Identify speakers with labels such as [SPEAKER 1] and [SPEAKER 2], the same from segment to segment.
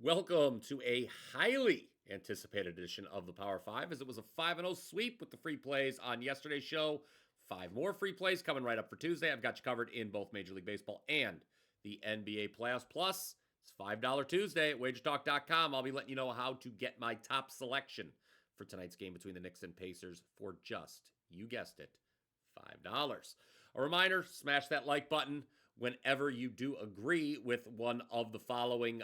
[SPEAKER 1] Welcome to a highly anticipated edition of the Power 5 as it was a 5-0 sweep with the free plays on yesterday's show. 5 more free plays coming right up for Tuesday. I've got you covered in both Major League Baseball and the NBA playoffs. Plus, it's $5 Tuesday at WagerTalk.com. I'll be letting you know how to get my top selection for tonight's game between the Knicks and Pacers for just, you guessed it, $5. A reminder, smash that like button whenever you do agree with one of the following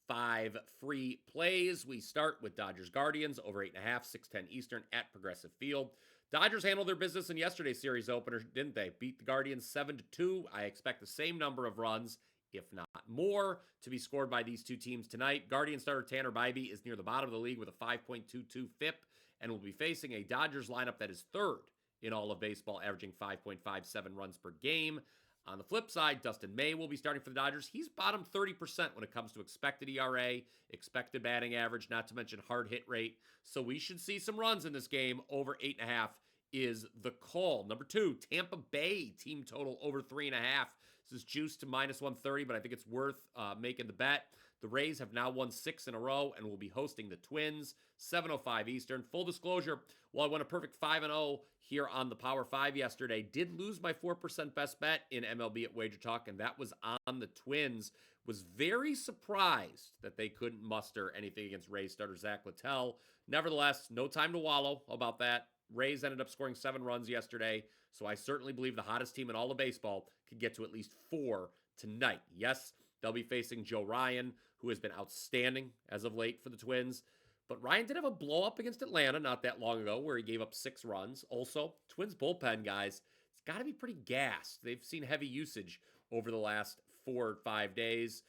[SPEAKER 1] 5 free plays. We start with Dodgers Guardians over 8.5, 6:10 Eastern at Progressive Field. Dodgers handled their business in yesterday's series opener, didn't they? Beat the Guardians 7-2. I expect the same number of runs, if not more, to be scored by these two teams tonight. Guardian starter Tanner Bybee is near the bottom of the league with a 5.22 FIP and will be facing a Dodgers lineup that is third in all of baseball, averaging 5.57 runs per game. On the flip side, Dustin May will be starting for the Dodgers. He's bottom 30% when it comes to expected ERA, expected batting average, not to mention hard hit rate. So we should see some runs in this game. Over 8.5 is the call. Number 2, Tampa Bay team total over 3.5. This is juiced to minus 130, but I think it's worth making the bet. The Rays have now won 6 in a row and will be hosting the Twins, 7:05 Eastern. Full disclosure, while I won a perfect 5-0 here on the Power 5 yesterday, did lose my 4% best bet in MLB at WagerTalk, and that was on the Twins. Was very surprised that they couldn't muster anything against Rays starter Zach Littell. Nevertheless, no time to wallow about that. Rays ended up scoring 7 runs yesterday, so I certainly believe the hottest team in all of baseball could get to at least 4 tonight. Yes, they'll be facing Joe Ryan, who has been outstanding as of late for the Twins. But Ryan did have a blow-up against Atlanta not that long ago where he gave up 6 runs. Also, Twins bullpen, guys, it's got to be pretty gassed. They've seen heavy usage over the last 4 or 5 days.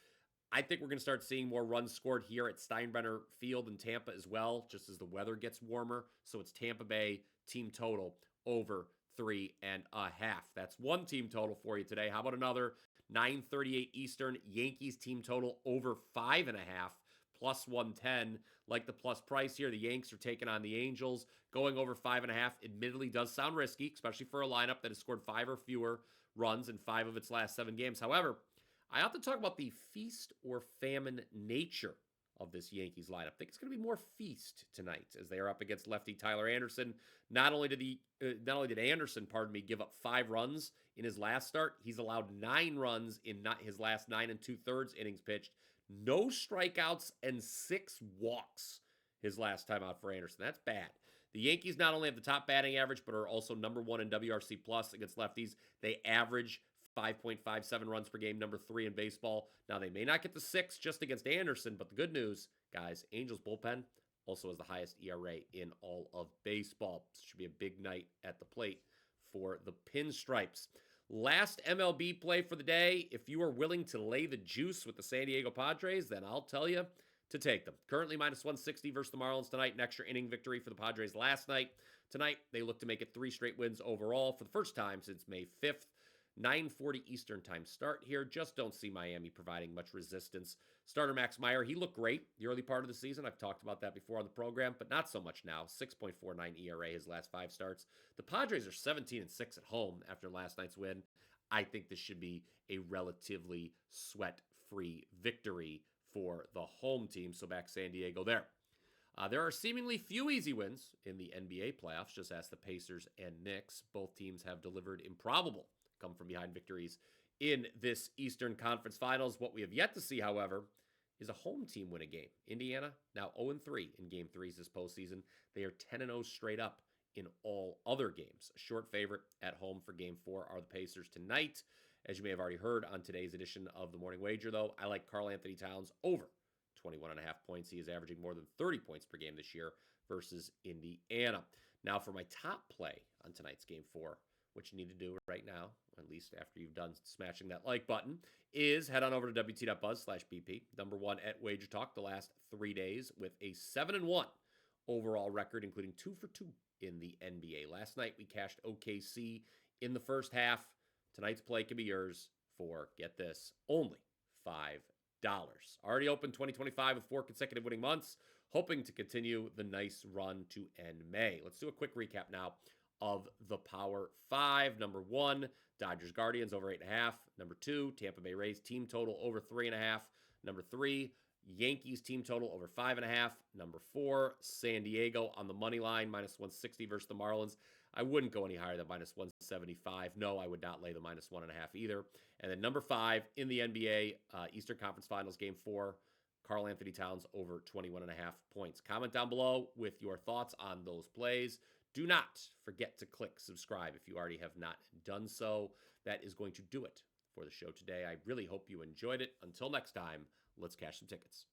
[SPEAKER 1] I think we're going to start seeing more runs scored here at Steinbrenner Field in Tampa as well, just as the weather gets warmer. So it's Tampa Bay team total over 3.5. That's one team total for you today. How about another? 9:38 Eastern, Yankees team total over 5.5. Plus 110, like the plus price here. The Yanks are taking on the Angels. Going over 5.5 admittedly does sound risky, especially for a lineup that has scored 5 or fewer runs in 5 of its last 7 games. However, I have to talk about the feast or famine nature of this Yankees lineup. I think it's going to be more feast tonight as they are up against lefty Tyler Anderson. Not only did Anderson, give up 5 runs in his last start, he's allowed 9 runs in his last 9 2/3 innings pitched. No strikeouts and 6 walks his last time out for Anderson. That's bad. The Yankees not only have the top batting average, but are also number 1 in WRC plus against lefties. They average 5.57 runs per game, number 3 in baseball. Now, they may not get the 6 just against Anderson, but the good news, guys, Angels bullpen also has the highest ERA in all of baseball. This should be a big night at the plate for the Pinstripes. Last MLB play for the day. If you are willing to lay the juice with the San Diego Padres, then I'll tell you to take them. Currently minus 160 versus the Marlins tonight. An extra inning victory for the Padres last night. Tonight, they look to make it 3 straight wins overall for the first time since May 5th. 9:40 Eastern time start here. Just don't see Miami providing much resistance. Starter Max Meyer, he looked great the early part of the season. I've talked about that before on the program, but not so much now. 6.49 ERA his last 5 starts. The Padres are 17-6 at home after last night's win. I think this should be a relatively sweat-free victory for the home team, so back San Diego there. There are seemingly few easy wins in the NBA playoffs. Just ask the Pacers and Knicks. Both teams have delivered improbable come from behind victories in this Eastern Conference Finals. What we have yet to see, however, is a home team win a game. Indiana now 0-3 in Game 3s this postseason. They are 10-0 straight up in all other games. A short favorite at home for Game 4 are the Pacers tonight. As you may have already heard on today's edition of the Morning Wager, though, I like Karl Anthony Towns over 21.5 points. He is averaging more than 30 points per game this year versus Indiana. Now for my top play on tonight's Game 4, what you need to do right now, at least after you've done smashing that like button, is head on over to WT.buzz/BP, number 1 at WagerTalk the last 3 days with a 7-1 overall record, including 2 for 2 in the NBA. Last night, we cashed OKC in the first half. Tonight's play can be yours for, get this, only $5. Already opened 2025 with 4 consecutive winning months, hoping to continue the nice run to end May. Let's do a quick recap now of the Power 5. Number 1, Dodgers Guardians over 8.5. Number 2, Tampa Bay Rays team total over 3.5. Number 3, Yankees team total over 5.5. Number 4, San Diego on the money line, minus 160 versus the Marlins. I wouldn't go any higher than minus 175. No, I would not lay the minus 1.5 either. And then number 5 in the NBA Eastern Conference Finals, Game 4, Karl Anthony Towns over 21.5 points. Comment down below with your thoughts on those plays. Do not forget to click subscribe if you already have not done so. That is going to do it for the show today. I really hope you enjoyed it. Until next time, let's cash some tickets.